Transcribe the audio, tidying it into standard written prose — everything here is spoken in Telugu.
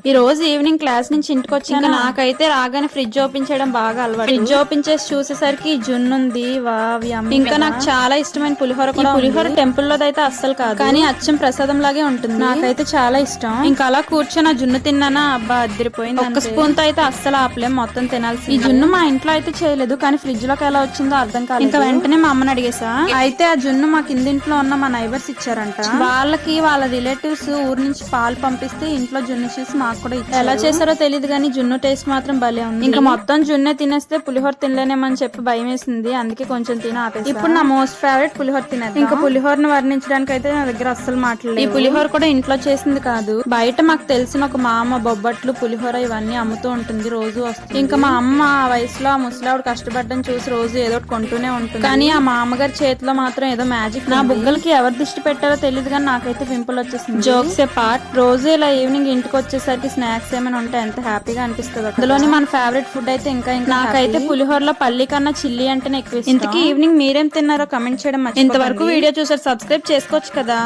ఈ రోజు ఈవినింగ్ క్లాస్ నుంచి ఇంటికి వచ్చాను. నాకైతే రాగానే ఫ్రిడ్జ్ ఓపెన్ చేయడం బాగా అలవాటు. ఫ్రిడ్జ్ ఓపెన్ చేసి చూసేసరికి జున్ను ఉంది. ఇంకా నాకు చాలా ఇష్టమైన పులిహోర కూడా. పులిహోర టెంపుల్ లో అయితే అస్సలు కాదు, కానీ అచ్చం ప్రసాదం లాగే ఉంటుంది. నాకైతే చాలా ఇష్టం. ఇంకా అలా కూర్చొని ఆ జున్ను తిన్నానా, అబ్బా అద్దరిపోయింది. ఒక్క స్పూన్ తో అయితే అస్సలు ఆపలేం, మొత్తం తినాల్సి. ఈ జున్ను మా ఇంట్లో అయితే చేయలేదు, కానీ ఫ్రిడ్జ్ లోకి ఎలా వచ్చిందో అర్థం కాలేదు. ఇంకా వెంటనే మా అమ్మని అడిగేసా. అయితే ఆ జున్ను మా కిందింట్లో ఉన్న మా నైబర్స్ ఇచ్చారంట. వాళ్ళకి వాళ్ళ రిలేటివ్స్ ఊరు నుంచి పాలు పంపిస్తే ఇంట్లో జున్ను చూసి మాకు కూడా ఇచ్చారు. ఎలా చేశారో తెలియదు కానీ జున్ను టేస్ట్ మాత్రం భలే ఉంది. ఇంకా మొత్తం జున్నే తినేస్తే పులిహోర తినలేనేమని చెప్పి భయం వేసింది, అందుకే కొంచెం తిని ఆపేసి. ఇప్పుడు నా మోస్ట్ ఫేవరెట్ పులిహోర తినేది. ఇంకా పులిహోరను వర్ణించడానికి అయితే నా దగ్గర అస్సలు మాట్లాడలేదు. ఈ పులిహోర కూడా ఇంట్లో చేసింది కాదు, బయట మాకు తెలిసిన ఒక మామ బొబ్బట్లు పులిహోర ఇవన్నీ అమ్ముతూ ఉంటుంది, రోజు వస్తుంది. ఇంకా మా అమ్మ ఆ వయసులో ఆ ముసలావిడ కష్టపడడం చూసి రోజు ఏదో కొంటూనే ఉంటుంది. కానీ ఆ మామగారి చేతిలో మాత్రం ఏదో మ్యాజిక్. నా బుగ్గలకి ఎవరు దిష్టి పెట్టారో తెలియదు కానీ నాకైతే పింపుల్ వచ్చేసింది. జోక్స్ ఏ పార్ట్, రోజు ఇలా ఈవినింగ్ ఇంటికి వచ్చేసరికి స్నాక్స్ ఏమైనా ఉంటే ఎంత హ్యాపీగా అనిపిస్తుంది. అందులోని మన ఫేవరెట్ ఫుడ్ అయితే ఇంకా నాకైతే పులిహోరలో పల్లి కన్నా చిల్లీ అంటేనే ఎక్కువ. ఇంతకీ ఈవినింగ్ మీరేం తిన్నారో కమెంట్ చేయడం మర్చిపోకండి. ఇంతవరకు వీడియో చూసారు, సబ్స్క్రైబ్ చేసుకోవచ్చు కదా.